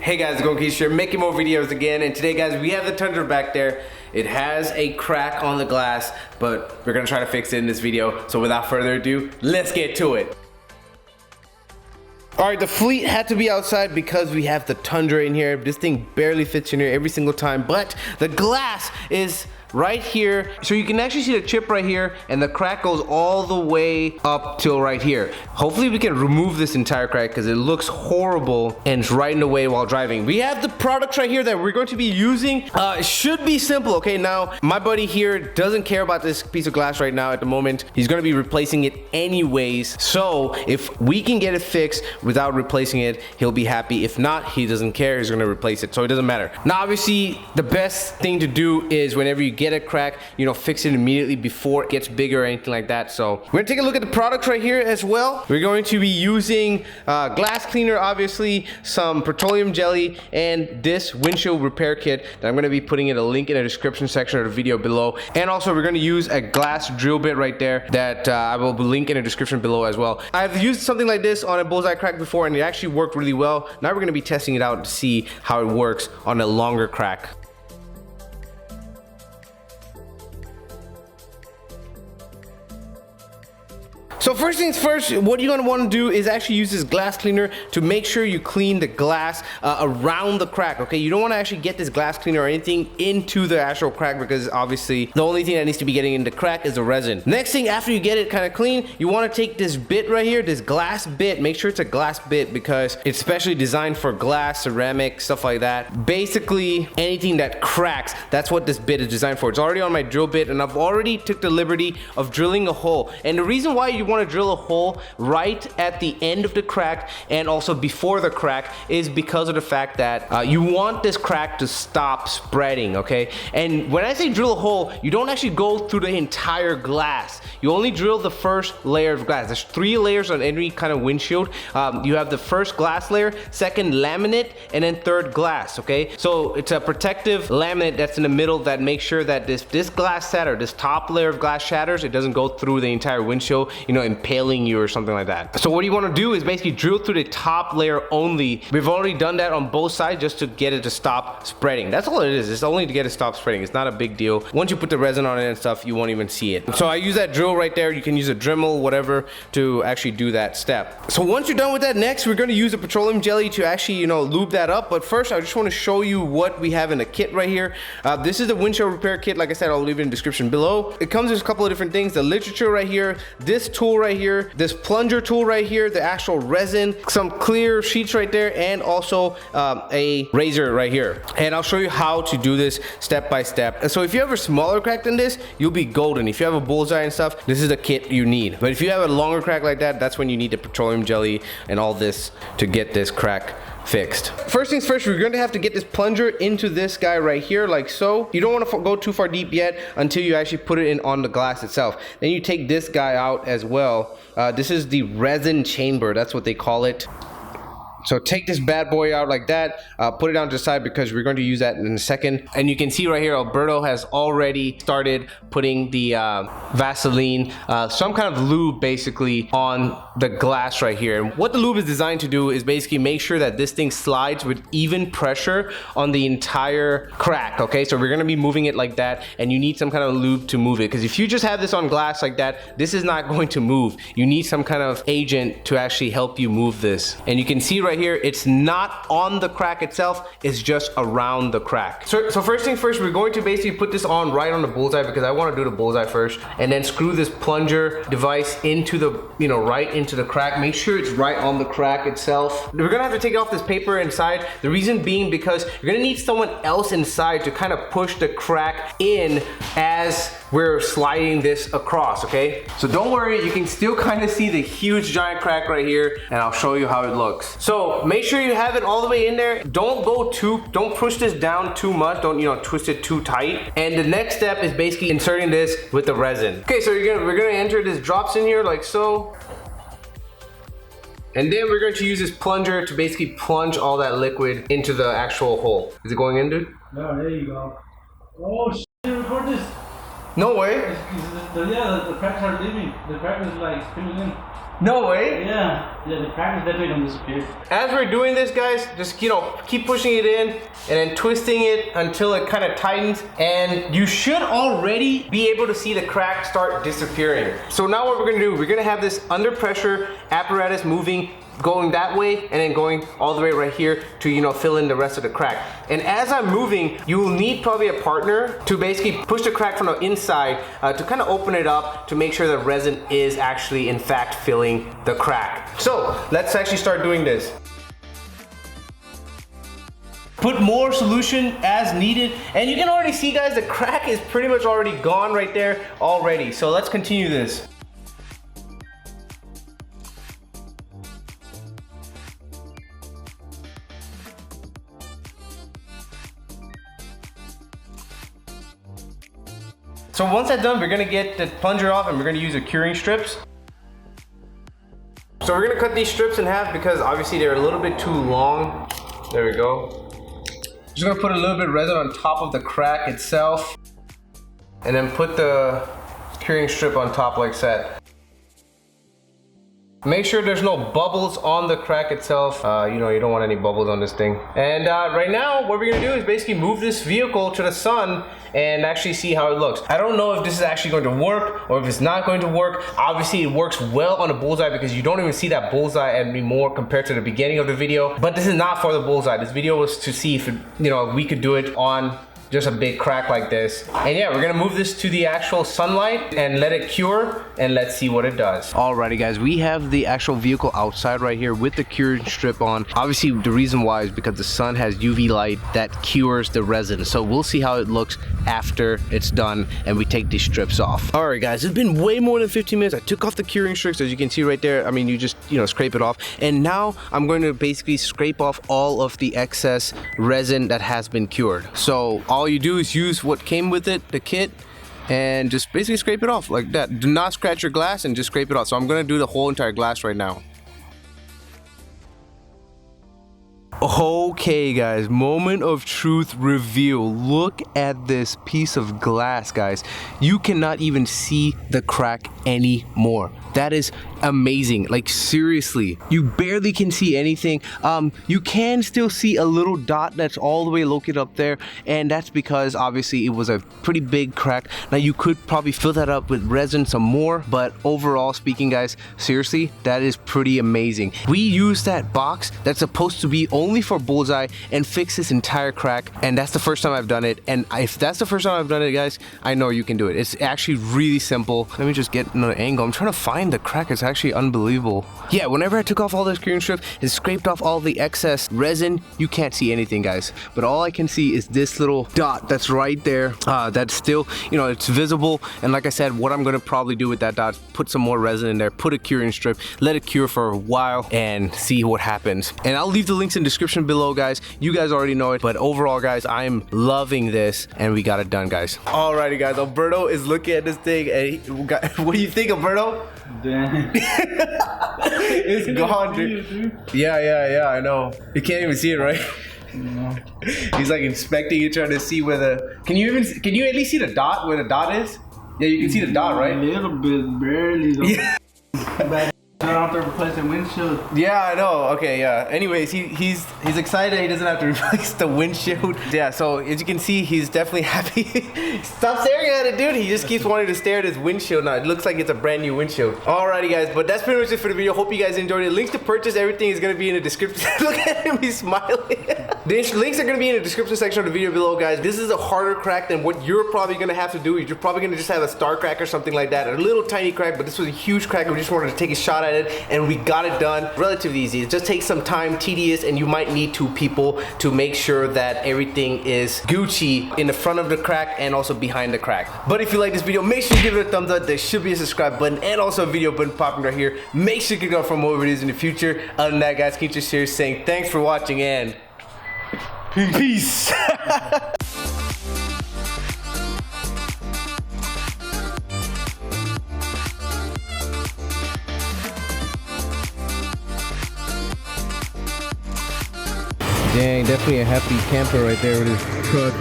Hey guys, it's Gonkeys here, making more videos again, and today guys, we have the Tundra back there. It has a crack on the glass, but we're gonna try to fix it in this video. So without further ado, let's get to it. All right, the fleet had to be outside because we have the Tundra in here. This thing barely fits in here every single time, but the glass is right here. So you can actually see the chip right here, and the crack goes all the way up till right here. Hopefully we can remove this entire crack because it looks horrible and it's right in the way while driving. We have the products right here that we're going to be using. It should be simple, okay? Now, my buddy here doesn't care about this piece of glass right now at the moment. He's gonna be replacing it anyways. So if we can get it fixed without replacing it, he'll be happy. If not, he doesn't care, he's gonna replace it. So it doesn't matter. Now, obviously, the best thing to do is whenever you get a crack, you know, fix it immediately before it gets bigger or anything like that. So we're gonna take a look at the products right here as well. We're going to be using glass cleaner, obviously, some petroleum jelly, and this windshield repair kit that I'm gonna be putting in a link in the description section of the video below. And also we're gonna use a glass drill bit right there that I will link in the description below as well. I've used something like this on a bullseye crack before and it actually worked really well. Now we're gonna be testing it out to see how it works on a longer crack. So first things first, what you're gonna want to do is actually use this glass cleaner to make sure you clean the glass around the crack, okay? You don't want to actually get this glass cleaner or anything into the actual crack because obviously the only thing that needs to be getting in the crack is the resin. Next thing, after you get it kind of clean, you want to take this bit right here, this glass bit. Make sure it's a glass bit because it's specially designed for glass, ceramic, stuff like that. Basically, anything that cracks, that's what this bit is designed for. It's already on my drill bit and I've already took the liberty of drilling a hole. And the reason why you want to drill a hole right at the end of the crack and also before the crack is because of the fact that you want this crack to stop spreading, okay? And when I say drill a hole, you don't actually go through the entire glass. You only drill the first layer of glass. There's 3 layers on any kind of windshield. You have the first glass layer, second laminate, and then third glass, okay? So it's a protective laminate that's in the middle that makes sure that this glass shatter, this top layer of glass shatters, it doesn't go through the entire windshield, you know, impaling you or something like that. So what you want to do is basically drill through the top layer only. We've already done that on both sides just to get it to stop spreading. That's all it is. It's only to get it to stop spreading. It's not a big deal. Once you put the resin on it and stuff, you won't even see it. So I use that drill right there. You can use a Dremel, whatever, to actually do that step. So once you're done with that, next we're going to use a petroleum jelly to actually, you know, lube that up. But first, I just want to show you what we have in the kit right here. This is the windshield repair kit. Like I said, I'll leave it in the description below. It comes with a couple of different things. The literature right here, this tool right here, this plunger tool right here, the actual resin, some clear sheets right there, and also a razor right here. And I'll show you how to do this step by step. And so if you have a smaller crack than this, you'll be golden. If you have a bullseye and stuff, this is the kit you need. But if you have a longer crack like that, that's when you need the petroleum jelly and all this to get this crack fixed. First things first, we're going to have to get this plunger into this guy right here, like so. You don't want to go too far deep yet until you actually put it in on the glass itself. Then you take this guy out as well. This is the resin chamber, that's what they call it. So take this bad boy out like that, put it on to the side because we're going to use that in a second. And you can see right here, Alberto has already started putting the Vaseline, some kind of lube basically on the glass right here. And what the lube is designed to do is basically make sure that this thing slides with even pressure on the entire crack, okay? So we're gonna be moving it like that, and you need some kind of lube to move it. Because if you just have this on glass like that, this is not going to move. You need some kind of agent to actually help you move this. And you can see right here, it's not on the crack itself, it's just around the crack. So first thing first, we're going to basically put this on right on the bullseye because I want to do the bullseye first, and then screw this plunger device into the, you know, right into the crack. Make sure it's right on the crack itself. We're gonna have to take off this paper inside. The reason being because you're gonna need someone else inside to kind of push the crack in as we're sliding this across, okay? So don't worry, you can still kind of see the huge giant crack right here, and I'll show you how it looks. So make sure you have it all the way in there. Don't push this down too much. Don't, you know, twist it too tight. And the next step is basically inserting this with the resin. Okay, so we're gonna enter this drops in here like so. And then we're going to use this plunger to basically plunge all that liquid into the actual hole. Is it going in, dude? No, there you go. Oh shit, record this. No way. Yeah, the cracks are leaving. The crack is like filling in. No way. Yeah, the crack is definitely gonna disappear. As we're doing this, guys, just keep pushing it in and then twisting it until it kind of tightens, and you should already be able to see the crack start disappearing. So now what we're gonna do, we're gonna have this under pressure apparatus moving, going that way and then going all the way right here to fill in the rest of the crack. And as I'm moving, you will need probably a partner to basically push the crack from the inside to kind of open it up to make sure the resin is actually in fact filling the crack. So let's actually start doing this. Put more solution as needed, and you can already see, guys, the crack is pretty much already gone right there already. So let's continue this. So once that's done, we're gonna get the plunger off and we're gonna use the curing strips. So we're gonna cut these strips in half because obviously they're a little bit too long. There we go. Just gonna put a little bit of resin on top of the crack itself and then put the curing strip on top like that. Make sure there's no bubbles on the crack itself. You don't want any bubbles on this thing. And right now, what we're gonna do is basically move this vehicle to the sun and actually see how it looks. I don't know if this is actually going to work or if it's not going to work. Obviously, it works well on the bullseye because you don't even see that bullseye anymore compared to the beginning of the video. But this is not for the bullseye. This video was to see if we could do it on just a big crack like this. And yeah, we're gonna move this to the actual sunlight and let it cure, and let's see what it does. Alrighty guys, we have the actual vehicle outside right here with the curing strip on. Obviously the reason why is because the sun has UV light that cures the resin. So we'll see how it looks after it's done and we take these strips off. Alright guys, it's been way more than 15 minutes. I took off the curing strips, as you can see right there. I mean, you just scrape it off. And now I'm going to basically scrape off all of the excess resin that has been cured. So all you do is use what came with it, the kit, and just basically scrape it off like that. Do not scratch your glass and just scrape it off. So I'm gonna do the whole entire glass right now. Okay guys, moment of truth reveal. Look at this piece of glass, guys. You cannot even see the crack anymore. That is amazing. Like seriously, you barely can see anything. You can still see a little dot that's all the way located up there, and that's because obviously it was a pretty big crack. Now you could probably fill that up with resin some more, but overall speaking guys, seriously, that is pretty amazing. We use that box that's supposed to be only for bullseye and fix this entire crack, and that's the first time I've done it. And if that's the first time I've done it, guys, I know you can do it. It's actually really simple. Let me just get another angle. I'm trying to find the crack. It's actually unbelievable. Yeah, whenever I took off all this curing strip and scraped off all the excess resin, you can't see anything, guys. But all I can see is this little dot that's right there. That's still, it's visible. And like I said, what I'm gonna probably do with that dot, put some more resin in there, put a curing strip, let it cure for a while, and see what happens. And I'll leave the links in the description below, guys. You guys already know it, but overall, guys, I'm loving this, and we got it done, guys. Alrighty, guys. Alberto is looking at this thing, and what do you think, Alberto? Damn. It's gone, dude. Yeah, I know. You can't even see it, right? No. He's like inspecting it, trying to see where the... Can you at least see the dot, where the dot is? Yeah, you can see the dot, right? A little bit, barely though. Yeah. But out there replacing windshield. Yeah, I know. Okay, yeah. Anyways, he's excited he doesn't have to replace the windshield. Yeah, so as you can see, he's definitely happy. Stop staring at it, dude. He just keeps wanting to stare at his windshield now. It looks like it's a brand new windshield. Alrighty, guys, but that's pretty much it for the video. Hope you guys enjoyed it. Links to purchase everything is gonna be in the description. Look at him, he's smiling. The links are gonna be in the description section of the video below, guys. This is a harder crack than what you're probably gonna have to do. You're probably gonna just have a star crack or something like that, a little tiny crack, but this was a huge crack. We just wanted to take a shot at it, and we got it done. Relatively easy. It just takes some time, tedious, and you might need 2 people to make sure that everything is Gucci in the front of the crack and also behind the crack. But if you like this video, make sure you give it a thumbs up. There should be a subscribe button and also a video button popping right here. Make sure you click on for more videos in the future. Other than that, guys, keep just here saying thanks for watching and peace. Dang, definitely a happy camper right there with his truck.